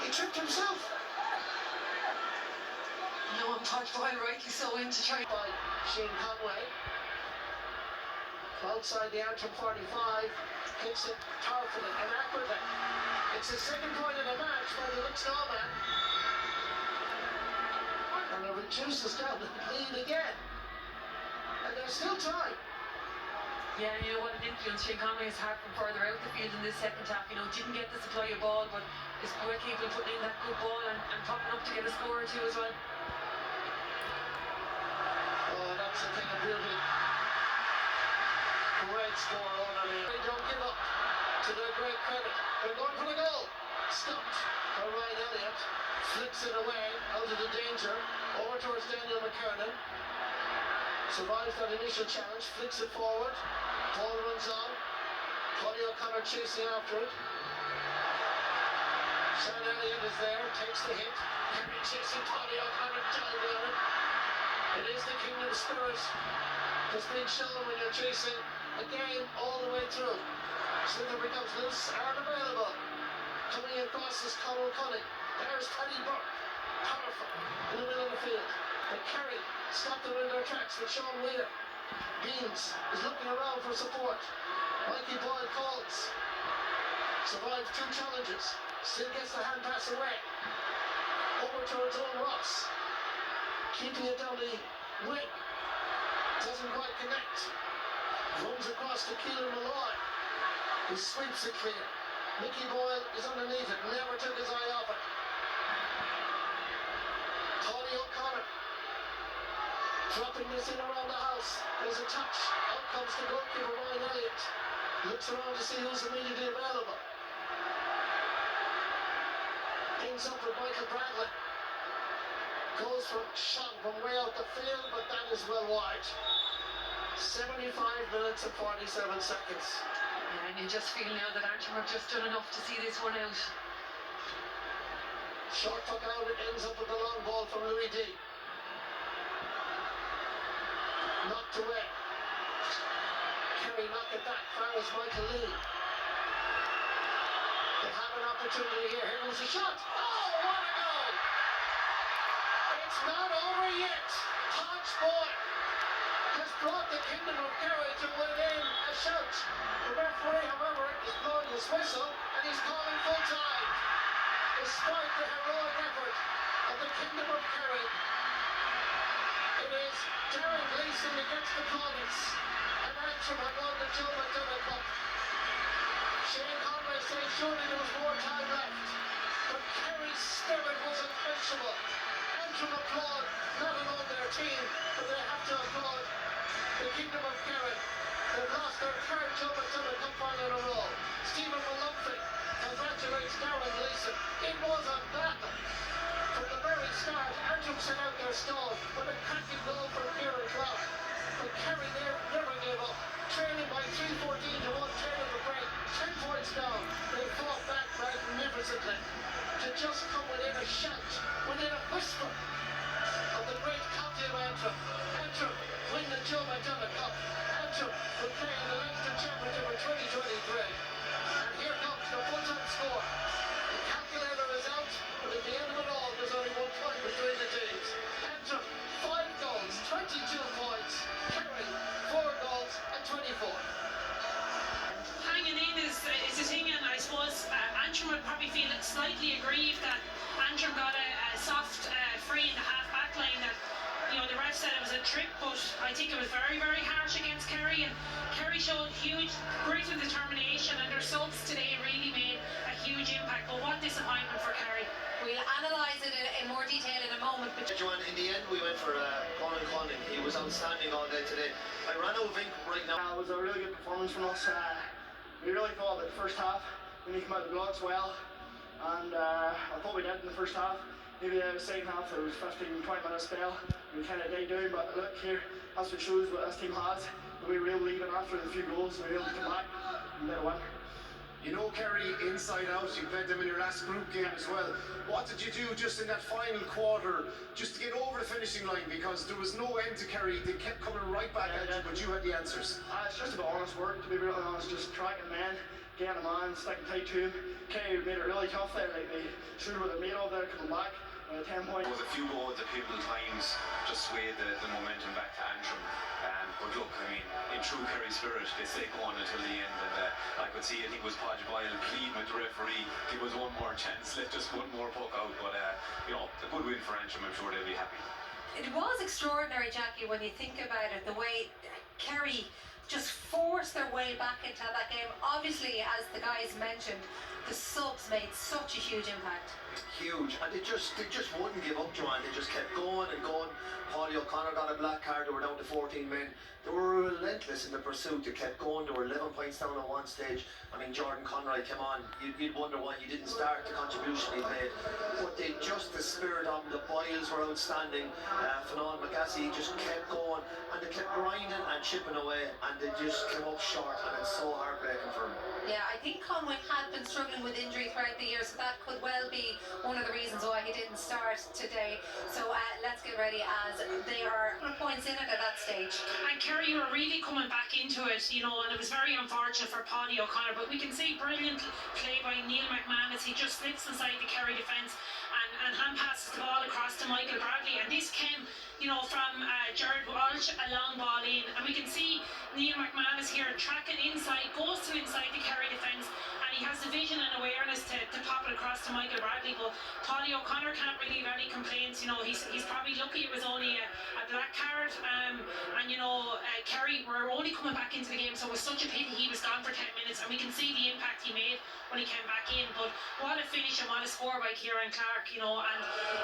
He tripped himself. No impact while rightly so in to try by Shane Conway. Outside the Antrim 45, hits it powerfully and accurately. It's the second point of the match by the Luxnorman. And it reduces down the lead again. And there's still time. Yeah, you know what an influence Shane Conway has had from further out the field in this second half. You know, didn't get the supply of ball, but is quite capable of putting in that good ball and popping up to get a score or two as well. Oh, that's a thing of beauty. Great score on there. They don't give up, to their great credit. They're going for the goal. Stopped by Ryan Elliott. Flicks it away out of the danger. Over towards Daniel McKernan. Survives that initial challenge. Flicks it forward. Ball runs on. Claudio O'Connor chasing after it. Sean Elliott is there. Takes the hit. Kerry chasing Claudio O'Connor. Diving on it. It is the kingdom spirit that's being shown when you're chasing a game all the way through. Slither becomes loose and available. Coming across is Conor Cunning. There's Paddy Burke. Powerful in the middle of the field. But Kerry stopped them in their tracks with Sean Wheeler. Beans is looking around for support. Mikey Boyle calls. Survives two challenges. Still gets the hand pass away. Over towards Owen Ross. Keeping it down the wing. Doesn't quite connect. Runs across to Keelan Malloy. He sweeps it clear. Mickey Boyle is underneath it. Never took his eye off it. Claudio O'Connor. Dropping this in around the house. There's a touch. Out comes the goalkeeper Ryan Elliott. Looks around to see who's immediately available. Ends up with Michael Bradley. Goes for a shot from way out the field, but that is well wide. 75 minutes and 47 seconds. Yeah, and you just feel now that Antrim have just done enough to see this one out. Short puck out, it ends up with the long ball from Louis D. Knocked away. Kerry knock it back, far as Michael Lee. They have an opportunity here. Here comes the shot. Oh, what a goal! It's not over yet. Hodge Boy has brought the Kingdom of Kerry to within a shout. The referee, however, is blowing his whistle and he's calling full time. Despite the heroic effort of the Kingdom of Kerry, it is Darren Gleeson that gets the plaudits. And Antrim have won the Joe McDonagh Cup. Shane Conway says surely there was more time left, but Kerry's spirit was unquenchable. Antrim applaud not alone their team, but they have to applaud the Kingdom of Kerry. They've lost their third Joe McDonagh Cup final in a row. Stephen Malumphey congratulates Darren Gleeson. It was a battle. From the very start, Antrim set out their stall with a cracking goal from Kieran Clough. But Kerry never gave up. Trailing by 3-14 to 1, tail of the break, 10 points down. They fought back magnificently to just come within a shout, within a whisper of the great county of Antrim. Antrim win the Joe McDonagh Cup. Antrim will play in the Leinster Championship in 2023. And here comes the full-time score. The calculator is out, but at the end of it all, there's only 1 point between the teams. Antrim, 5 goals, 22 points. Kerry, 4 goals and 24. Hanging in is the thing, and I suppose Antrim would probably feel slightly aggrieved that Antrim got a soft free in the half-back line that, you know, the ref said it was a trip, but I think it was very, very harsh against Kerry, and Kerry showed huge grit and determination, and their results today really made a huge impact. But what disappointment for Kerry. We'll analyse it in more detail in a moment. But Joanne, in the end we went for Conor Cunning. He was outstanding all day today. I ran out of ink right now. It was a really good performance from us. We really thought that the first half we need to come out of the blocks well, and I thought we did in the first half. Maybe the second half there was 15-20 minute spell. We kind of died down, but look here, that's what shows what this team has. We were able to even after the few goals, we were able to come back and get a win. You know Kerry inside out, you played them in your last group game as well. What did you do just in that final quarter, just to get over the finishing line? Because there was no end to Kerry, they kept coming right back at you, but you had the answers. It's just about honest work, to be really honest, just tracking men, getting a man, sticking tight to him. Kerry made it really tough there, like they showed what they made of there coming back. 10 points. There was a few goals at pivotal times just swayed the momentum back to Antrim. But look, I mean, in true Kerry spirit, they stayed going until the end. And I could see, I think it was Podge Boyle pleading with the referee, give us one more chance, let just one more puck out. But, you know, a good win for Antrim, I'm sure they'll be happy. It was extraordinary, Jackie, when you think about it, the way Kerry just forced their way back into that game. Obviously, as the guys mentioned, the subs made such a huge impact. Huge, and they just wouldn't give up, Joanne. They just kept going and going. Paulie O'Connor got a black card. They were down to 14 men. They were relentless in the pursuit. They kept going. They were 11 points down at one stage. I mean, Jordan Conroy came on. You'd wonder why he didn't start, the contribution he made. But they just, the spirit of them, the Boyles were outstanding. Fanon McGassie just kept going, and they kept grinding and chipping away, and they just came up short, and it's so heartbreaking for them. Yeah, I think Conway had been struggling with injury throughout the year, so that could well be one of the reasons why he didn't start today. So let's get ready, as they are points in it at that stage. And Kerry were really coming back into it, you know, and it was very unfortunate for Paulie O'Connor, but we can see brilliant play by Neil McManus. He just slips inside the Kerry defence and hand passes the ball across to Michael Bradley, and this came, you know, from Jared Walsh, a long ball in, and we can see Neil McManus here tracking inside, goes to inside the Kerry defence, and he has the vision and awareness to pop it across to Michael Bradley. But Paulie O'Connor can't really have any complaints. You know, he's probably lucky it was only a black card, and you know, Kerry were only coming back into the game, so it was such a pity he was gone for 10 minutes, and we can see the impact he made when he came back in. But what a finish and what a score by Kieran Clark, you know, and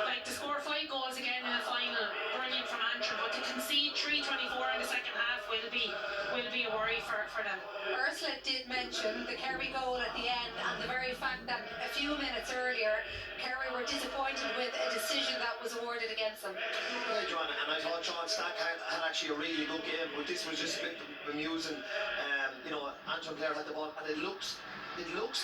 like to score 5 goals again in the final, brilliant from Antrim, but to concede 3:24 in the second half will be a worry for them. Ursula did mention the Kerry goal at the end, and the very fact that a few minutes earlier Kerry were disappointed with a decision that was awarded against them. Yeah, Joanna, and I thought Sean Stack had actually a really good game, but this was just a bit bemusing. You know, Antrim player had the ball, and it looks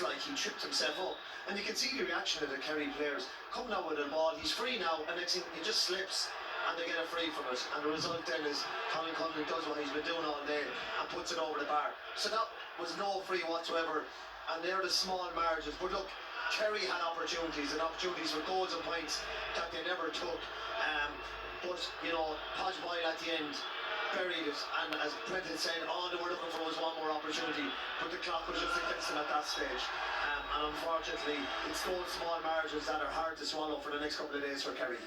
like he tripped himself up, and you can see the reaction of the Kerry players coming out with the ball. He's free now, and next thing he just slips, and they get a free from it, and the result then is Colin Cullen does what he's been doing all day and puts it over the bar. So that was no free whatsoever, and they're the small margins. But look, Kerry had opportunities for goals and points that they never took. But you know, Podge Boyle at the end buried it, and as Brendan said, all they were looking for was one more opportunity, but the clock was just against them at that stage. And unfortunately, it's those small margins that are hard to swallow for the next couple of days for Kerry.